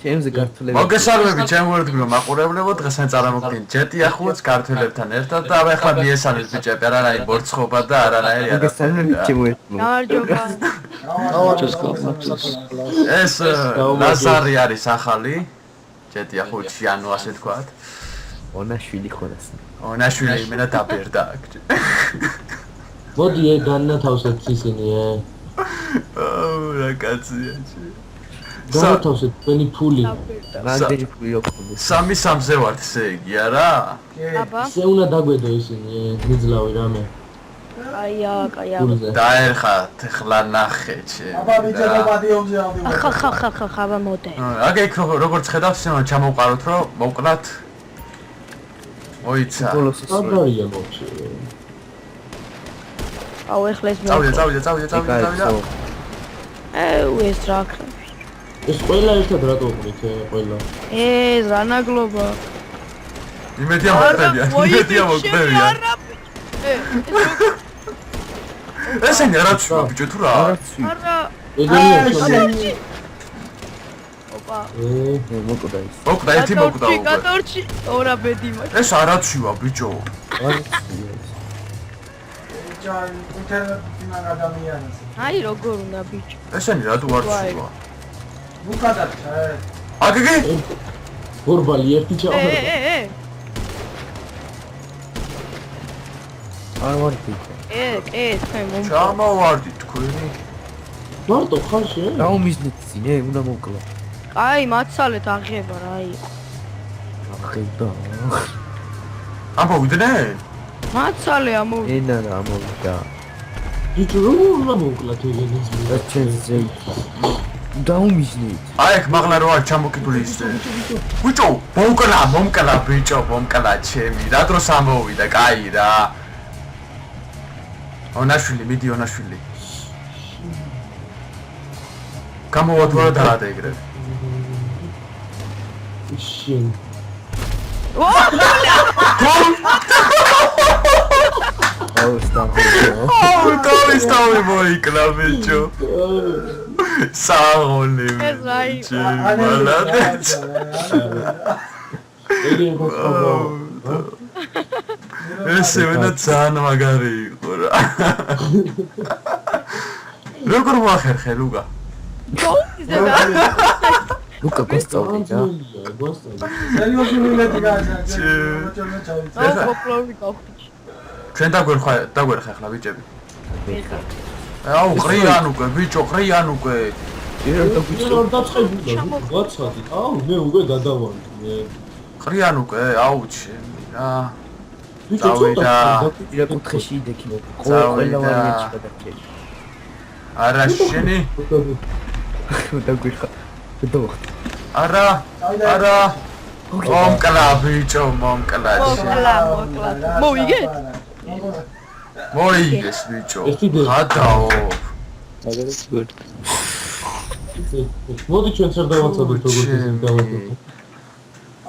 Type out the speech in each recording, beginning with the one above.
ჩემზე გართულები. მოგესალმებით ჩემ ვერდგილო მაყურებლებო, დღეს მე წარმოგიდგენთ ჯეტი ახუც ქართველებთან ერთად და ახლა მიესალმეთ ბიჭები, არანაირი ბორცხოვა და არანაირი არა. მოგესალმებით ჩემ ვერდგილო. ეს ლაზარი არის ახალი ჯეტი ახუჩი, ანუ ასე თქვათ. ონაშვილი ხონასი. ონაშვილი იმენა დაბერდა აქ. მოდი განათავსეთ ისინი რა კაცია ჩი. განათავსეთ თქვენი ფული. რამდენი ფული აქვს? 3-3-ზე ვართ ესე იგი არა? აბა. ესე უნდა დაგვედო ისინი მიძლავი რამე. აია. დაერხათ ახლა ნახე ჩემ. აბა ბიჭებო პატიომზე ავდივარ. ხა მოდე. აგე როგორც ხედავთ შემო ჩამოვყაროთ რომ მოვკლათ. მოიცა. აბარია მოჩი. აუ ეხლა ეს წავიდა. ეს რა ხარ? ეს ყველა ერთად რატო უყრით ყველა? ეს რა ნაგლობა? იმედია მოგდებიან. ესენი რა ცუა ბიჭო თუ რა? არა. ეგრეა. ოპა. მოკვდა ის. მოკვდა ერთი მოკვდა. გატორჩი, ორა ბედი მაქვს. ეს არა ცუა ბიჭო. ჯან ინტერნეტიდან ადამიანს. აი როგორ უნდა ბიჭო. ესენი რა თუ არ ცუა? მუკადარჩა. აგიგე? გორბალი ერთი ჩავარდა. არ ვარდი. თქვენ მომწონს. ჩამოვარდი თქვენი. მარტო ხარ შენ? დაუმიზნეთ ძინე, უნდა მოკლა. აი მაცალეთ აღება რა იყო. აღება. ამოვიდნენ? მაცალე ამოვიდა. ენა რა ამოვიდა. ბიჭო რა უნდა მოკლა თელენს? და ჩემზე დაუმიზნეთ. აი ეგ მაღლა რო არ ჩამოკიდული ისე. ბიჭო, მომკლა ბიჭო, მომკლა ჩემი. რა დროს ამოვიდა, კაი რა. ონაშვილი, მიდი ონაშვილი. გამოვათვალა და გადაიგრე. შენ. აუ სტამბო. თავი მოიკლა ბიჭო. საოლე. ეს რა იყო? მალადეც. ესე ვენა ძალიან მაგარი იყო რა. როგორ მოახერხე ლუკა? ლუკა გასწავლიდა. სერიოზული მილეთი გააჩა. ჩვენ დაგვერხა ახლა ბიჭები. აუ ყრიან უკვე ბიჭო, ყრიან უკვე. არ დაწყებულა ვაცადი. აუ მე უკვე გადავარდი. ყრიან უკვე, აუ ჩემი რა. ბიჭო ცოტა ირა კუთხეში იდექი ყველა ვარიანტი გადაგჭერი. არა შენი? დაგვიხა. დოხტ. არა. მომკლა ბიჭო, მომკლა. მოვიგეთ? მოიგეს ბიჭო. გადაო. აგერიც გოდ. მოდი ჩვენ წერ დავაცადოთ როგორც ისე დავაცადოთ.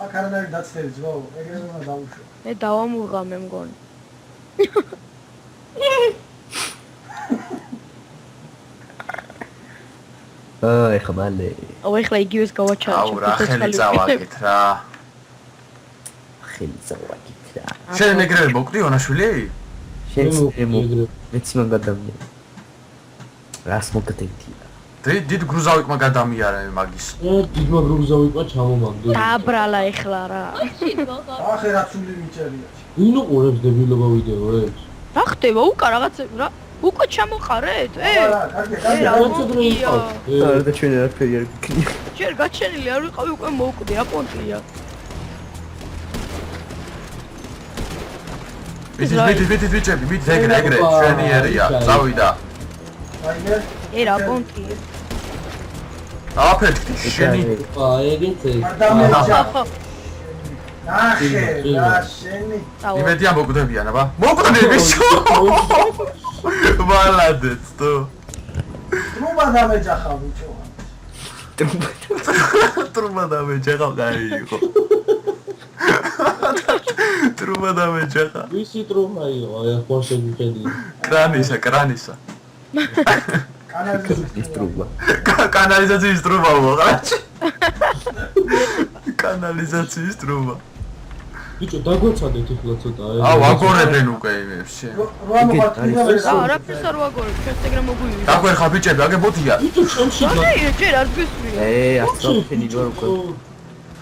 აქ არანაირი დაცდები ძმაო, ეგრე უნდა დავუშვო. მე დავამურღა მე მგონი. ეხა მალე. აუ ეხლა იგივეს გავაჩერე. აუ რა ხელი წავაგეთ რა. შენ ეგრევე მოკვდი ონაშვილი? მეც მან გადამია. რას მოგდეთია? დიდ გრუზავიკმა გადამიარა მაგის. დიდმა გრუზავიკმა ჩამომაგდე. დააბრალა ეხლა რა. ახე რა ცული მიჭერია. ვინ უყურებს დებილობა ვიდეოებს? რა ხდება? უკა რაღაცები რა. უკა ჩამოყარეთ? არა და ჩვენ არაფერი არ გიქნია. ჯერ გაჩენილი არ ვიყავი უკვე მოვკვდი რა პონტია. ბიჭები, ეგრე, ჩვენი ერია, წავიდა. რა პონტია. აფეთქი შენი. ეგეთ ეს. ნახე, რა შენი. იმედია მოკვდებიან, აბა. მოკვდები ბიჭო. მალადეც თუ. რუმა დამეჯახა ბიჭო. ტრუმა დამეჯახა, კაი იყო. ტრუმა დამეჯახა. ვისი ტრუმა იყო, აი ხოშე გიხედი. კრანისა. კანალიზაციის კანალიზაციის ტრუბა მოყრაჩი. კანალიზაციის ტრუბა. ბიჭო დაგვეცადეთ ახლა ცოტა. ვაგორებენ უკვე იმებში. რა მოხდა? არაფერს არ ვაგორებ, ჩვენს ეგრე მოგვივიდა. დაგვერხა ბიჭები, აგებოდია. ბიჭო ჩემში ჯერ არ გესვია. ასწავლენი ვარ უკვე.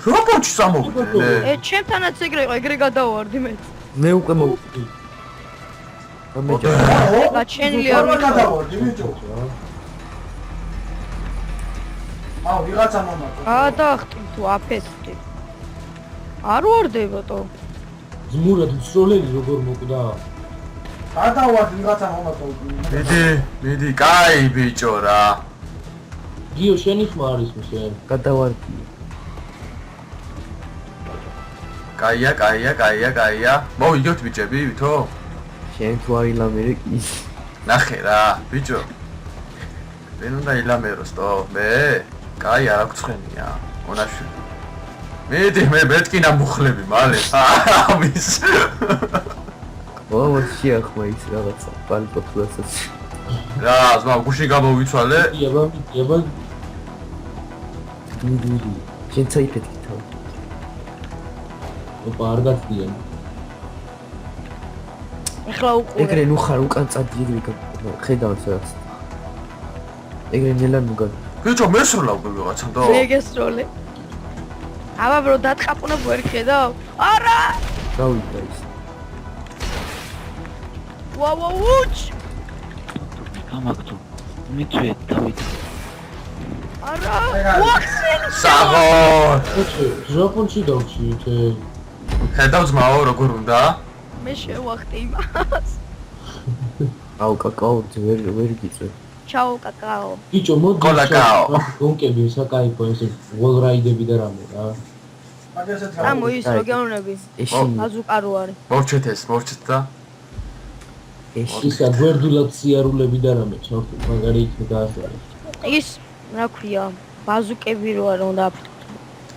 რობოტი სამოვიდე. ჩემთანაც ეგრე იყო, ეგრე გადავარდი მე. მე უკვე მოვიდი. გაჩენილი არ ვიყავ. გადავარდი ბიჭო. ვიღაცა მომატო. გადახტი თუ აფესტი. არ ვარდებოდო. ზმურად მსროლელი როგორ მოკვდა. გადავარდი ვიღაცა მომატო. მიდი, კაი ბიჭო რა. გიო შენი ხმა არის მისე. გადავარდი. კაია. მოვიგებთ ბიჭები, ვითო? შენ თუ არ ილამერე ის. ნახე რა, ბიჭო. ვინ უნდა ილამეროს თო? მე? კაი, არ აქვს ცხენია. მონაშვილი. მიდი, მე მეთკინა მუხლები, მალე. ამის. შეახმა ის რაღაცა, პალტოფლასაც. რა, ზმა, გუში გამოვიცვალე? ება. მიდი. შენ წაიფეთქი თავი. ოპა არ გაცდიან. ეხლა უყურე. ეგრე ნუ ხარ უკან წადი ეგრე ხედავ სადაც. ეგრე ნელა ნუ გან. ბიჭო, მესროლა უკვე ვიღაცამ თო? მე გესროლე. აბა ბრო დათყაპუნებ ვერ ხედავ? არა! გავიდა ის. უჩ! გამაგდო. მიწვე დავით. არა! ვახსენ! საღო! ჟაპონში დავჩიეთე. ხედავ ძმაო, როგორ უნდა? მე შევახტი იმას. აუ კაკაო ვერ გიწევ. ჩაო კაკაო. ბიჭო მოდი კოლაკაო. გონკები საკაიფო ესე ვოლრაიდები და რამე რა. მაგასაც ამო ის რო გეუნები. ეშინი აზუკარო არის. მოვჩეთ და ეშინი ისა გვერდულად სიარულები და რამე ჩავხტი მაგარი იქნება დაასვარე. ის რა ქვია? ბაზუკები რო არ უნდა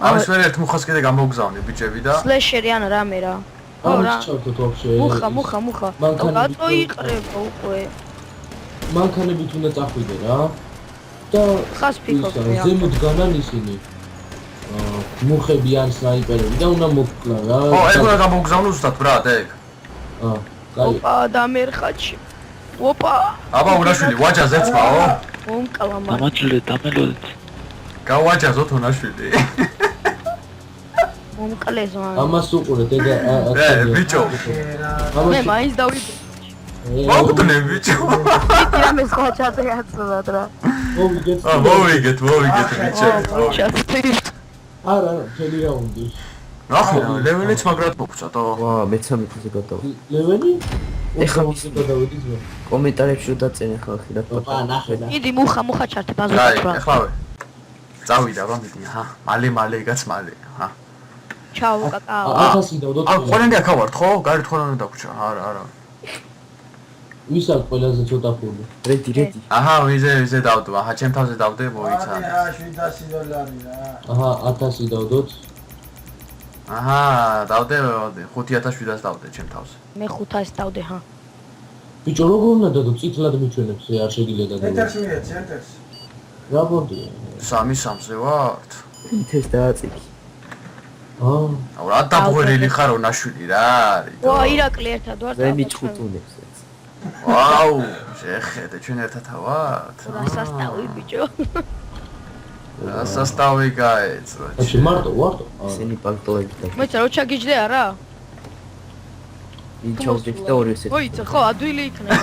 ამის ვერ ერთ მუხას კიდე გამოგზავნე ბიჭები და სლეშერი ან რამე რა. ამის ჩავხტოთ ვაფშე. მუხა. მანქანები გაწოიყრება უკვე. მანქანებით უნდა წახვიდე რა. და ხას ფიქრობ მე. ზემოთ განან ისინი. მუხები ან სნაიპერები და უნდა მოკლა რა. ეგ უნდა გამოგზავნო ზუსტად ბრატ ეგ. კაი. ოპა დამერხაჩი. ოპა. აბა უნაშვილი ვაჯაზეც მაო. მომკლამა. დამელოდეთ. გავაჯაზოთ უნაშვილი. მომკლეს მან. ამას უყურეთ ეგ ბიჭო. მე მაინც დავიდე. მოგდნე ბიჭო. რამე სხვა ჩატეაცნად რა. მოვიგეთ ბიჭები. არა, მთელი რაუნდი. ნახე, ლეველიც მაგრად მოგწა თო. ვა მე-13-ზე გადავა. ლეველი? ეხლა მის გადავედი ძმა. კომენტარებში რო დაწენე ხალხი რა თქვა. ნახე. იდი მუხა ჩართე აი, ბაზუკა. ეხლავე. წავიდა რა მიდი, ჰა. მალე იგაც მალე, ჰა. ჩაო კაკაო. 1000 დავდოთ. ხოლმე აქავართ ხო? გარეთ ხოლმე დაგვრჩა. არა. ვის აქვს ყველაზე ცოტა ფული? რედი. აჰა, ვიზე დავდო. აჰა, ჩემ თავზე დავდე, მოიცა. $700 რა. აჰა, 1000 დავდოთ. აჰა, დავდე 5700 დავდე ჩემ თავზე. მე 500 დავდე ჰა. ბიჭო, როგორ უნდა დადო? წითლად მიჩვენებს, არ შეგიძლია დადო. ცენტერს მიეც, ცენტერს. რა პონტია? 3-3-ზე ვართ. თეს დააწიკი. აუ, რა დაბღვერილი ხარ უნაშვილი რა არის. ვა, ირაკლი ერთად ვარ. მე მიჭხუტუნებს. ვაუ, შეხედე ჩვენ ერთად ვართ. სასტავი ბიჭო. სასტავი გაეწრო. აჩი მარტო ვარტო? ესენი პანტოები და მოიცა რო ჩაგიჯდე არა? ინჩავდეთ და ორი ესეთი. მოიცა ხო ადვილი იქნება.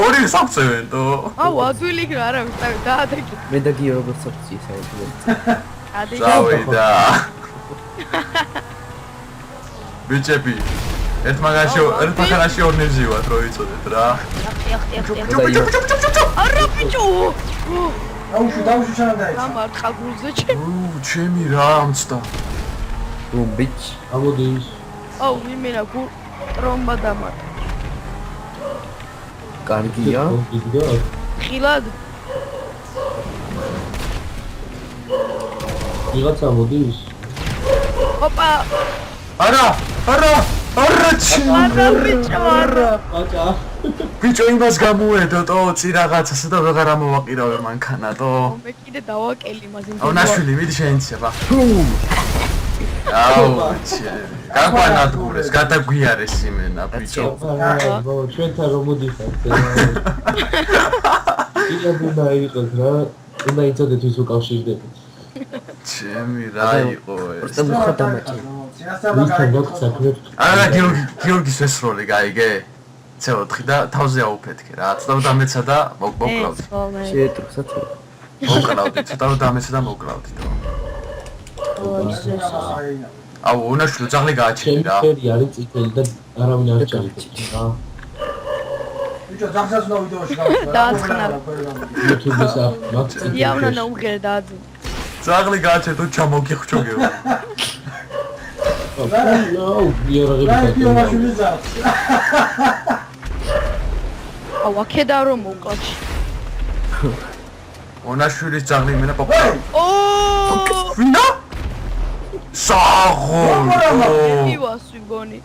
ორი სამწევენ თო. აუ ადვილი იქნება არა ვიტავი დაადეგი. მე და გიო როგორც საფცი საერთოდ. ადეგი. წავიდა. ბიჭები, ერთ მაგაში ორნეჟი ვართ რო იცოდეთ რა. არა ბიჭო. დაუშვი შენ დაიწყე. გამარხა გულზე ჩემ. ჩემი რა ამცდა. ბიჭ. ამოდი ის. აუ იმენა გულ ტრომბა დამატ. კარგია. ხილად. ვიღაცა მოდის? ოპა. არა ჩი. არა ბიჭო არა. ბაჭა. ბიჭო იმას გამოედო თო წი რაღაცასა და ვეღარ ამოვაყირავე მანქანა თო. მე კიდე დავაკელი მას იმ. აუ ნაშვილი მიდი შეინცება. აუ გაგვანადგურეს გადაგვიარეს იმენა ბიჭო ჩვენთან რომ მოდიხართ იქ უნდა იყოს რა უნდა იცოდეთ ვის უკავშირდებით ჩემი რა იყო ეს просто მუხა დამაჭი ვისთან გაქვს საქმე არა გიორგის ეს როლი გაიგე C4 და თავზე აუფეთქე რა ცოტა დამეცა და მოკლავდი შეეტრო სათო მოკლავდი ცოტა დამეცა და მოკლავდი აუ უნაშლო ძაღლი გააჩინე რა ჩემი არის წითელი და არავინ არ ჩაიგებს რა ბიჭო ძაღლს ნო ვიდეოში გავხსნა დააცხნა. YouTube-ს აქვს იავნა ნაუღერე დააძი. ძაღლი გააჩინე თუ ჩამოგიხჩოგეო აუ აქედა რომ მოკლაში. უნაშვილის ძაღლი იმენა პოპა ო! ვინა? საღო! მივასვი გონი.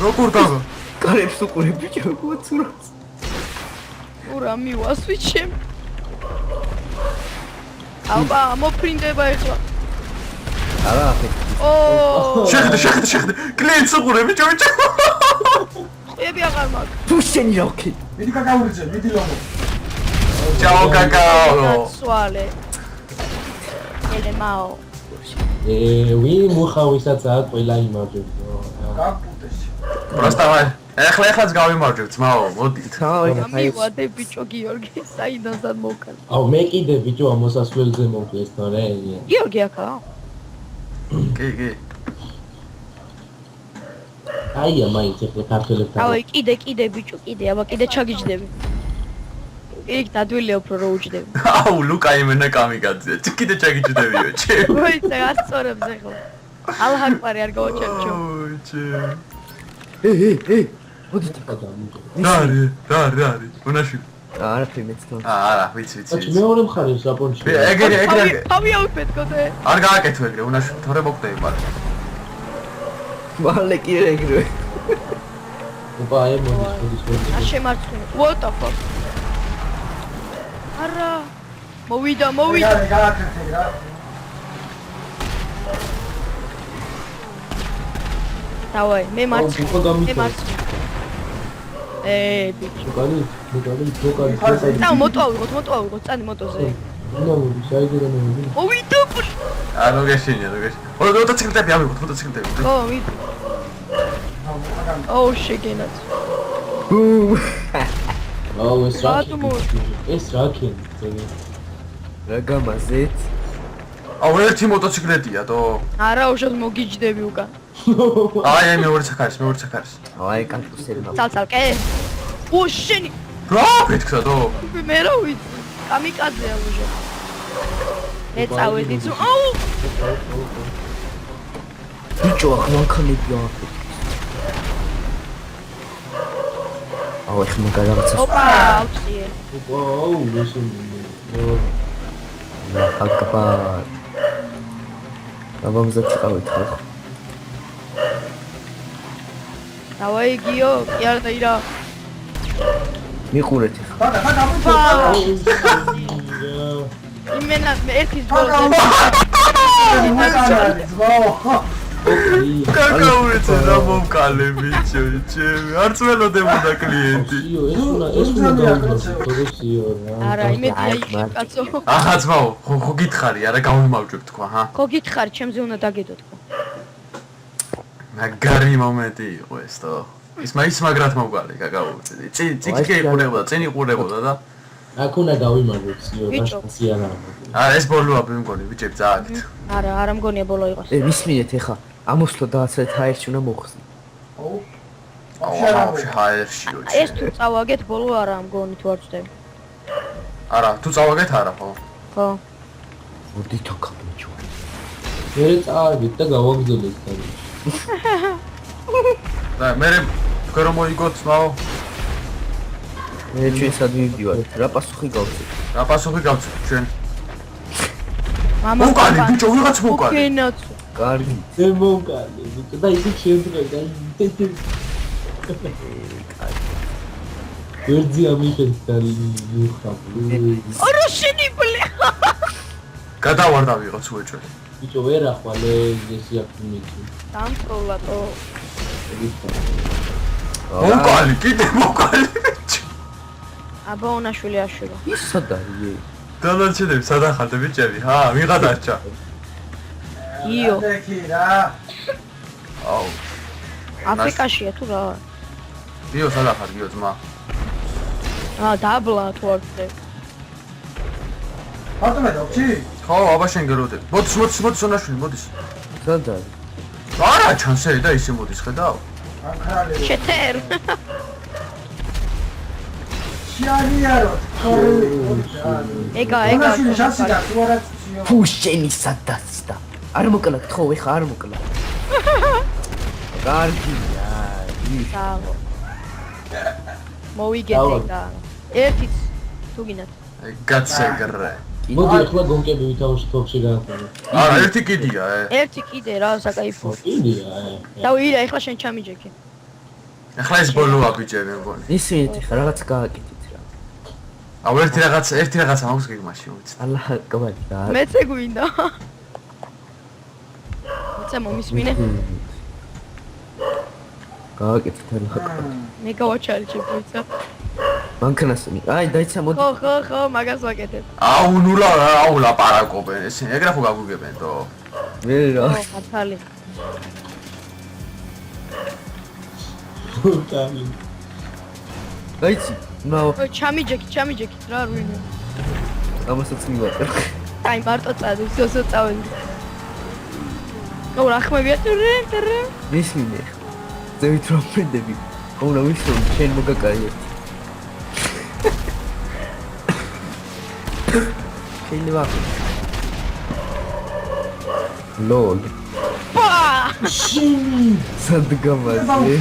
როგორ დაგა? კარებს უყურე ბიჭო გუცურს ურა მივასვი ჩემ. აბა მოფრინდება ეხლა. არა აფეთქი ო! შეხედე კლიენტს უყურე ბიჭო ხები აღარ მაქვს. თუ შენი როქი მიდი კაკაურიძე მიდი ლომო ჩაო კაკაო სვალე. ელემაო. ვინ მუხავისაც აქვს ყველა იმარჯვებს კაკუტეს პროსტა ეხლაც გავიმარჯვებ ძმაო მოდით თავი მივადე ბიჭო გიორგი საიდანსად მოვკან. აუ მე კიდე ბიჭო ამოსასვლელზე მოვკლეს თორე გიორგი აქა? კი აია მაინც ახლა ქართველებთან ავი კიდე ბიჭო კიდე აბა კიდე ჩაგიჯდები. იქ დადვილე უფრო რო უჯდები. აუ ლუკა იმენა კამიკაძე კიდე ჩაგიჭდებიო ჩემ მოიცა ასწორებს ახლა. ალჰაკბარი არ გავაჩერჩო. ოი ჩემ მოდით რა უნაში არაფერი მეცნო არა ვიცი მეორე მხარე საპონჩი ეგრე თავი ავიფეთქოდე. არ გააკეთო ეგრე უნაში თორე მოგდები მაგრამ მალე კი ეგრე ოპა აი მოდის არ შემარცხინე. What the fuck? არა. მოვიდა. გააკეთე რა დავაი, მე მარცხინე. ხო გამიწევ. მე მარცხინე. ბიჭო. მოგალი და მოტო ავიღოთ, წანი მოტოზე. მოვიდა. ანუ გეშინია მოტოციკლები ავიღოთ მოტოციკლები ო, ვიდი. ო, შეგენაც. აუ რატომ ეს რაკენ რა გამაზეთ აუ ერთი მოტოციკლეტია თო არა, უშოთ მოგიჯდები უკან. აი მეორე საქარის აი კანტუსები ცალკე. ო, შენი. რა ფეთქდა თო მე რა ვიცი. კამიკაძეა უშოთ. მე წავედი თუ. აუ! ბიჭო ახმანქანებია აუ ეხმა გადაღაცა ოპა, ავწიე. აუ ესენი აკბარ აბამზად ჩიყავით ხო დავაი გიო, კი არ დაირა. მიყურეთ ხა იმენა ერთის ბოლოს კაკაურიძე რა მომკალე ბიჭო ჩემი არც ველოდებოდა კლიენტი ეს უნდა პროდუქციო რა არა, იმედია იქ კაცო. აჰა ძმაო ხო გითხარი არა გავიმავჯებ თქვა ჰა ხო გითხარი, ჩემზე უნდა დაგედო თქო. მაგარი მომენტი იყო ეს თო ის მაგრად მომგალი კაკაურიძე წინ იყურებოდა და აქ უნდა გავიმარჯვებ სიო ბიჭო. რაშია რა არა ეს ბოლოა მგონი ბიჭებს ძააგეთ არა მგონია ბოლო იყოს. მისმინეთ ხა ამოსვლა დააცრეთ ჰაერში უნდა მოხსნი აუ აუ ჰაერშიო ეს თუ წავაგეთ ბოლო არა მგონი თუ არ ვწდები. არა თუ წავაგეთ არა ხო ხო. მოდით აქა ბიჭო მე წავედით და გავაგზავნეთ და და მე თქვენ რომ მოიგოთ ძმაო მე ჩვენ სად მივდივართ რა პასუხი გავცეთ ჩვენ მამა მომკალი ბიჭო ვიღაც მომკალი კენაცო. კარგი მე მომკალი ბიჭო და ისე შემდგე და ვერძი ამიფეთ და მიხაბლი არა შენი ბლე. გადავარდა ვიღაც უეჭველი ბიჭო ვერ ახვალ ეს აქვს მიწი. დამწოლატო. მოკვალი, კიდე მოკვალი. აბაონაშვილი აშურო. ის სად არის? დანარჩენები სადან ხართ ბიჭები? ვიღა დარჩა. იო. აკი რა. აუ. აფრიკაშია თუ რა? გიო სადან ხარ გიო ძმა? დაბლა თუ არ ხდე. ბატონო დოქი. ხო, აბა შენ გეროდები. მოდის ონაშვილი, მოდის. სად არის? არა, ჩანსერი და ისე მოდის, ხედავ? ამხარალი. შეთერ. შეანიარო. ეგა. ონაშვილი შანსი და თუ არა ციო. ფუ შენი სადასტა. არ მოკლა ხო, ეხა არ მოკლა. კარგია. დავო. მოვიგეთ ეგა. ერთიც თუ გინდათ. გაცეგრე. მოდი ახლა გონკები ვითავში თოქში გააყენე. არა, ერთი კიდია, ერთი კიდე რა საკაიფო. კიდია. დავირა ეხლა შენ ჩამიჯექე. ახლა ეს ბოლოა ბიჭები, მგონი. ისინი ხა რაღაც გააკეთეთ რა. აუ ერთი რაღაცა მაქვს გეგმაში, ვიცი. ალა კაბალი და. მეც გვინდა. მეც მომისმინე. გააკეთეთ რა. მე გავაჩარი ჩემს. მანქანასი. აი დაიცა მოდი. ხო, მაგას ვაკეთებ. აუ ლაპარაკობენ ესენი, ეგრე ხო გაგვიგებენ თო. მე რა. ხო, მართალი. ხუთალი. დაიცი. ნაო, ო, ჩამიჯექით რა რუინე. ამასაც მივაყარ. აი, მარტო წადი, სოსო წავედი. რა ხმებია ტრე. მისმინე. ზევით რომ ფრენდები. უნდა ვისო შენ მოგაკარიე. შეიძლება. ლოლ. პა! შინი. სად გამაზე?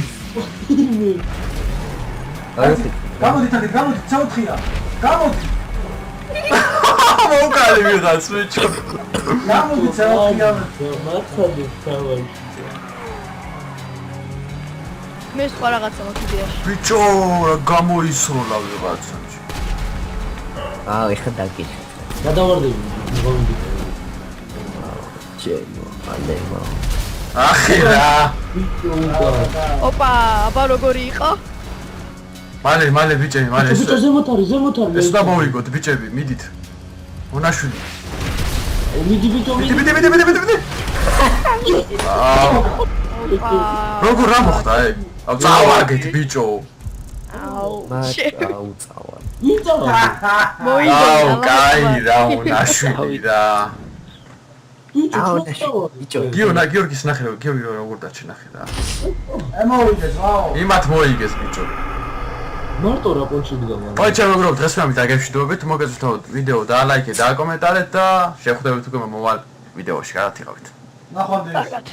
აი, გამოდი, წაუთხია. გამოდი. მოუკალი ვიღაც ბიჭო. გამოდი, წაუთხია. მართალი თავი. მე სხვა რაღაცა მაქვს იდეაში. ბიჭო, რა გამოისროლა ვიღაცა. ეხა დაგიქე. გადავარდები. ჩემო, ალემა. ახი რა. ბიჭო უყარა. ოპა, აბა როგორი იყო? მალე ბიჭები, მალე ეს. ბიჭო ზემოთარი. ეს და მოვიგოთ ბიჭები, მიდით. ონაშვილი. მიდი ბიჭო. მიდი. ოპა. როგორ რა მოხდა ეგ? აუ წავაგეთ ბიჭო. აუ, აუწავა. ბიჭო. აუ, კაი რა ონაშვილი რა. ბიჭო. გიორგის ნახე რა, გიორგი როგორ დაჩი ნახე რა. ემოვიდეს, ვაო. იმათ მოიგეს ბიჭო. მარტო რა პონჩი დგამა. პაიჩა მეგობრებო, დღეს მე დაგეშვიდობებით, მოგეწონთ ვიდეო დაალაიქეთ, დააკომენტარეთ და შევხვდებით უკვე მომავალ ვიდეოში, გადავიღავით. ნახვამდის. კარგად.